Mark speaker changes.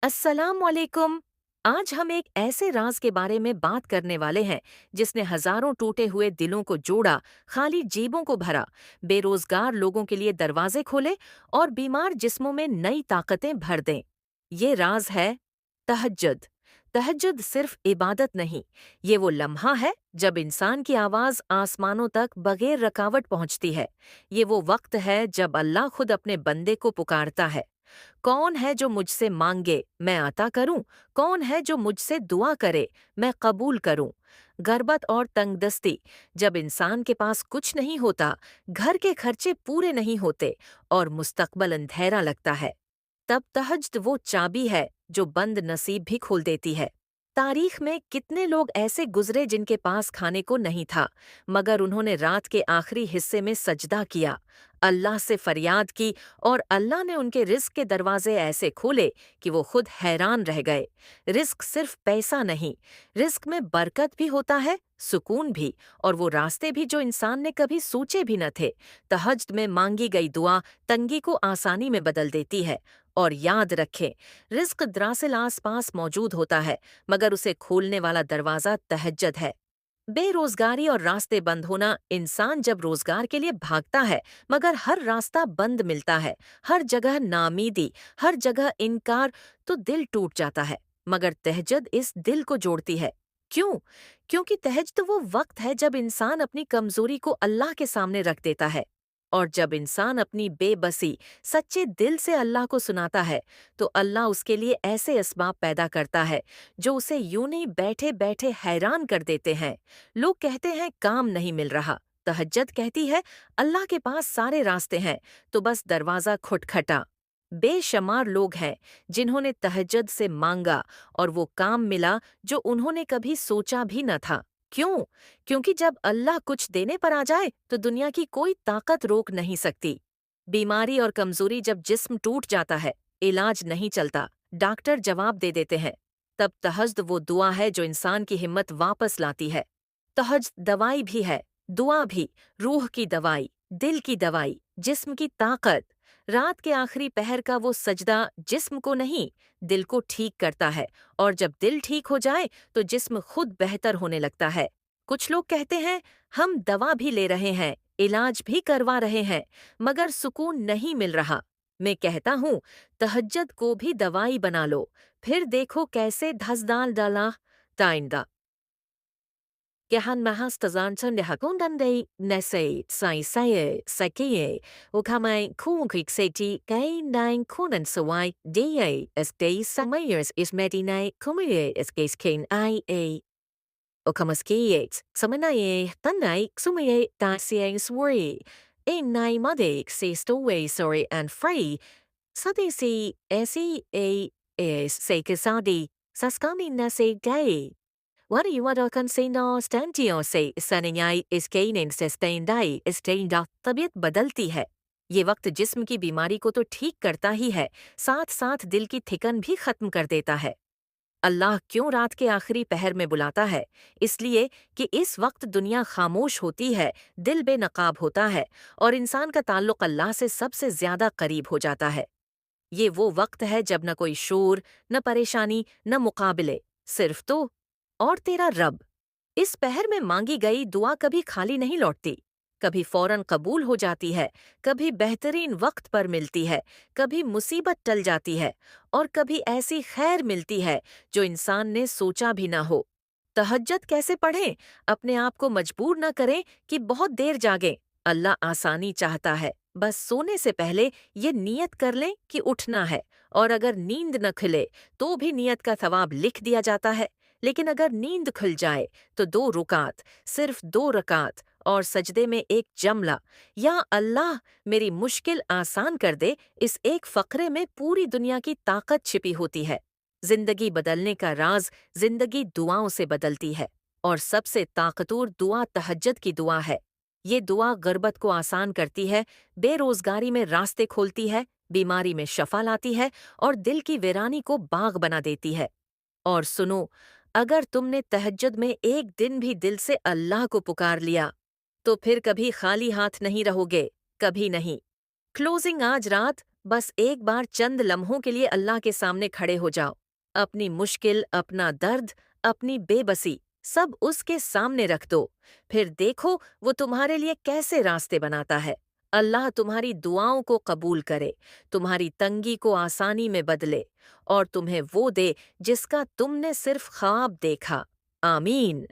Speaker 1: अस्सलाम वालेकुम। आज हम एक ऐसे राज के बारे में बात करने वाले हैं जिसने हजारों टूटे हुए दिलों को जोड़ा, खाली जेबों को भरा, बेरोजगार लोगों के लिए दरवाजे खोले और बीमार जिस्मों में नई ताकतें भर दें। ये राज है तहज्जुद। तहज्जुद सिर्फ इबादत नहीं, ये वो लम्हा है जब इंसान की आवाज आसमानों तक बगैर रुकावट पहुंचती है। ये वो वक्त है जब अल्लाह खुद अपने बंदे को पुकारता है। कौन है जो मुझसे मांगे मैं अता करूं? कौन है जो मुझसे दुआ करे मैं कबूल करूं? गर्बत और तंगदस्ती, जब इंसान के पास कुछ नहीं होता, घर के खर्चे पूरे नहीं होते और मुस्तकबल अंधेरा लगता है, तब तहज्जुद वो चाबी है जो बंद नसीब भी खोल देती है। तारीख में कितने लोग ऐसे गुजरे जिनके पास खाने को नहीं था, मगर उन्होंने रात के आखिरी हिस्से में सजदा किया, अल्लाह से फरियाद की और अल्लाह ने उनके रिस्क के दरवाजे ऐसे खोले कि वो खुद हैरान रह गए। रिस्क सिर्फ पैसा नहीं, रिस्क में बरकत भी होता है, सुकून भी, और वो रास्ते भी जो इंसान ने कभी सोचे भी न थे। तहज्जुद में मांगी गई दुआ तंगी को आसानी में बदल देती है। और याद रखें, रिस्क दरअसल आस पास मौजूद होता है, मगर उसे खोलने वाला दरवाजा तहज्जुद है। बेरोजगारी और रास्ते बंद होना, इंसान जब रोजगार के लिए भागता है मगर हर रास्ता बंद मिलता है, हर जगह नामीदी, हर जगह इनकार, तो दिल टूट जाता है। मगर तहज्जुद इस दिल को जोड़ती है। क्यों? क्योंकि तहज्जुद वो वक्त है जब इंसान अपनी कमजोरी को अल्लाह के सामने रख देता है। और जब इंसान अपनी बेबसी सच्चे दिल से अल्लाह को सुनाता है, तो अल्लाह उसके लिए ऐसे असबाब पैदा करता है जो उसे यूं नहीं बैठे बैठे हैरान कर देते हैं। लोग कहते हैं काम नहीं मिल रहा, तहज्जुद कहती है अल्लाह के पास सारे रास्ते हैं, तो बस दरवाज़ा खटखटा। बेशुमार लोग हैं जिन्होंने तहज्जुद से मांगा और वो काम मिला जो उन्होंने कभी सोचा भी न था। क्यों? क्योंकि जब अल्लाह कुछ देने पर आ जाए तो दुनिया की कोई ताकत रोक नहीं सकती। बीमारी और कमजोरी, जब जिस्म टूट जाता है, इलाज नहीं चलता, डॉक्टर जवाब दे देते हैं, तब तहज्जुद वो दुआ है जो इंसान की हिम्मत वापस लाती है। तहज्जुद दवाई भी है, दुआ भी, रूह की दवाई, दिल की दवाई, जिस्म की ताकत। रात के आखिरी पहर का वो सजदा जिस्म को नहीं, दिल को ठीक करता है, और जब दिल ठीक हो जाए तो जिस्म खुद बेहतर होने लगता है। कुछ लोग कहते हैं हम दवा भी ले रहे हैं, इलाज भी करवा रहे हैं, मगर सुकून नहीं मिल रहा। मैं कहता हूँ, तहज्जुद को भी दवाई बना लो, फिर देखो कैसे धसदाल डाला ताइंदा। Gehanmahastazanton de Hagundande Nesse Sai Saye Sakie Ukame Kunkik Seti Gay Nine Kunan Sawai Da as Day Samayers is Medine Kumye as Gaze King I. Okamaskiet Samanaye Tanai Sumaye Da Siang Swori In Nai Made Se Stoway Sorry and Free Sadi Si Sea is Sekasadi Saskani Nase Gay. وريوارا كان سينا ستانتيو से सनियाई स्केनिन से स्टेंडाई स्टेंडा तबीयत बदलती है। ये वक्त जिस्म की बीमारी को तो ठीक करता ही है, साथ साथ दिल की थिकन भी खत्म कर देता है। अल्लाह क्यों रात के आखिरी पहर में बुलाता है? इसलिए कि इस वक्त दुनिया खामोश होती है, दिल बेनकाब होता है और इंसान का ताल्लुक अल्लाह से सबसे ज्यादा करीब हो जाता है। ये वो वक्त है जब न कोई शोर, न परेशानी, न मुकाबले, सिर्फ तो और तेरा रब। इस पहर में मांगी गई दुआ कभी खाली नहीं लौटती, कभी फौरन कबूल हो जाती है, कभी बेहतरीन वक्त पर मिलती है, कभी मुसीबत टल जाती है, और कभी ऐसी खैर मिलती है जो इंसान ने सोचा भी ना हो। तहज्जुद कैसे पढ़ें? अपने आप को मजबूर न करें कि बहुत देर जागें। अल्लाह आसानी चाहता है, बस सोने से पहले ये नियत कर लें कि उठना है, और अगर नींद न खुले तो भी नियत का थवाब लिख दिया जाता है। लेकिन अगर नींद खुल जाए तो 2 रुकात, सिर्फ 2 रकात, और सजदे में एक जमला, या अल्लाह मेरी मुश्किल आसान कर दे, इस एक फकरे में पूरी दुनिया की ताकत छिपी होती है। जिंदगी बदलने का राज जिंदगी दुआओं से बदलती है, और सबसे ताकतवर दुआ तहज्जुद की दुआ है। ये दुआ गुर्बत को आसान करती है, बेरोजगारी में रास्ते खोलती है, बीमारी में शफा लाती है, और दिल की वीरानी को बाग बना देती है। और सुनो, अगर तुमने तहज्जुद में एक दिन भी दिल से अल्लाह को पुकार लिया, तो फिर कभी खाली हाथ नहीं रहोगे, कभी नहीं। क्लोजिंग आज रात بس ایک بار چند لمحوں کے لیے اللہ کے سامنے کھڑے ہو جاؤ، اپنی مشکل، اپنا درد، اپنی بے بسی سب اس کے سامنے رکھ دو، پھر دیکھو وہ تمہارے لیے کیسے راستے بناتا ہے۔ اللہ تمہاری دعاؤں کو قبول کرے، تمہاری تنگی کو آسانی میں بدلے، اور تمہیں وہ دے جس کا تم نے صرف خواب دیکھا۔ آمین۔